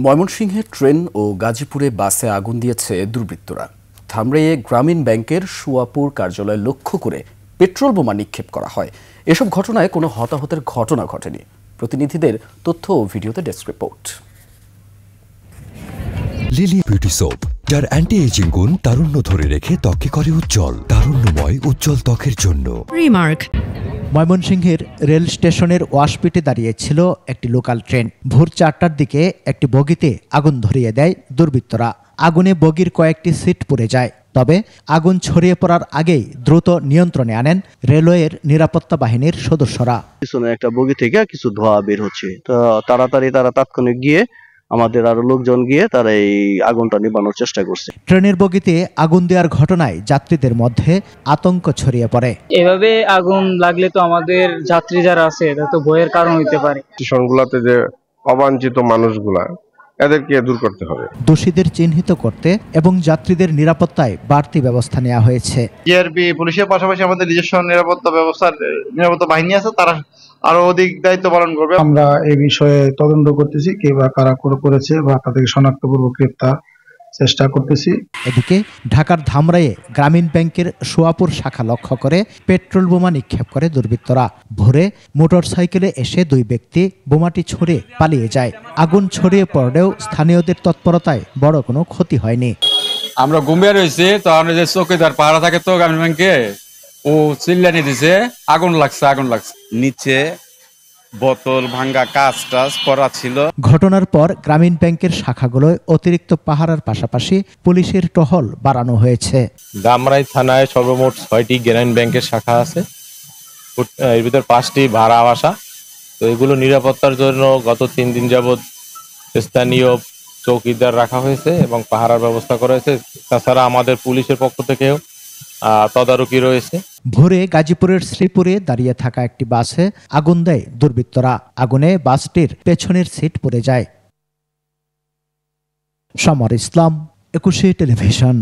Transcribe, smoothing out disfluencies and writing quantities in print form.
ময়মনসিংহে ট্রেন ও গাজীপুরে বাসে আগুন দিয়েছে দুর্বৃত্তরা। ধামরাইয়ে গ্রামীণ ব্যাংকের সুয়াপুর কার্যালয় লক্ষ্য করে পেট্রোল বোমা নিক্ষেপ করা হয়। এসব ঘটনায় কোনো হতাহতের ঘটনা ঘটেনি। প্রতিনিধিদের তথ্য ও ভিডিওতে desk report. Lily beauty soap, যার অ্যান্টি এজিং গুণ তারুণ্য ধরে রেখে ত্বকে করে উজ্জ্বল। তারুণ্যময় উজ্জ্বল ত্বকের জন্য রিমার্ক। ময়মনসিংহের রেল স্টেশনের ওয়াশপিটে দাঁড়িয়েছিল একটি লোকাল ট্রেন। ভোর 4টার দিকে একটি বগিতে আগুন ধরিয়ে দেয় দুর্বৃত্তরা। আগুনে বগির কয়েকটি সিট পুড়ে যায়। তবে আগুন ছড়িয়ে পড়ার আগেই দ্রুত নিয়ন্ত্রণে আনেন রেলওয়ের নিরাপত্তা বাহিনীর সদস্যরা। পিছনে একটা বগি থেকে কিছু ধোঁয়া বের হচ্ছে, তো তাড়াতাড়ি তারা তাৎক্ষণিক গিয়ে আমাদের আরো লোকজন গিয়ে তারা এই আগুনটা নিভানোর চেষ্টা করছে। ট্রেনের বগিতে আগুন দেওয়ার ঘটনায় যাত্রীদের মধ্যে আতঙ্ক ছড়িয়ে পড়ে। এভাবে আগুন লাগলে তো আমাদের যাত্রী যারা আছে এটা তো ভয়ের কারণ হতে পারে। স্টেশনগুলোতে যে অবাঞ্ছিত মানুষগুলা, এদেরকে দূর করতে হবে। দোষীদের চিহ্নিত করতে এবং যাত্রীদের নিরাপত্তায় বাড়তি ব্যবস্থা নেওয়া হয়েছে। জিআরপি পুলিশের পাশাপাশি আমাদের নিজস্ব নিরাপত্তা বাহিনী আছে, তারা আরো অধিক দায়িত্ব পালন করবে। আমরা এই বিষয়ে তদন্ত করতেছি, কে বা কারা করেছে বা তাদেরকে শনাক্তপূর্বক গ্রেফতার চেষ্টা করতেছি। এদিকে ঢাকার ধামরাইয়ে গ্রামীণ ব্যাংকের সোয়াপুর শাখা লক্ষ্য করে পেট্রোল বোমা নিক্ষেপ করে দুর্বৃত্তরা। ভোরে মোটরসাইকেলে এসে দুই ব্যক্তি বোমাটি ছুড়ে পালিয়ে যায়। আগুন ছড়িয়ে পড়লেও স্থানীয়দের তৎপরতায় বড় কোনো ক্ষতি হয়নি। আমরা ঘুমিয়ে রয়েছি, তো আমাদের যে চৌকিদার পাহারা থাকে তো গ্রামীণ ব্যাংকে, ও চিল্লানি দিছে আগুন লাগছে। নিচে বোতল ভাঙ্গা কাজ করা ছিল। ঘটনার পর গ্রামীণ ব্যাংকের শাখাগুলোয় অতিরিক্ত পাহারার পাশাপাশি পুলিশের টহল বাড়ানো হয়েছে। ধামরাই থানায় সর্বমোট 6টি গ্রামীণ ব্যাংকের শাখা আছে, এর ভিতর 5টি ভাড়া বাসা। তো এগুলো নিরাপত্তার জন্য গত 3 দিন যাবৎ স্থানীয় চৌকিদার রাখা হয়েছে এবং পাহারার ব্যবস্থা করা হয়েছে। তাছাড়া আমাদের পুলিশের পক্ষ থেকেও তদারকি রয়েছে। ভোরে গাজীপুরের শ্রীপুরে দাঁড়িয়ে থাকা একটি বাসে আগুন দেয় দুর্বৃত্তরা। আগুনে বাসটির পেছনের সিট পুড়ে যায়। সমর ইসলাম, 21 টেলিভিশন।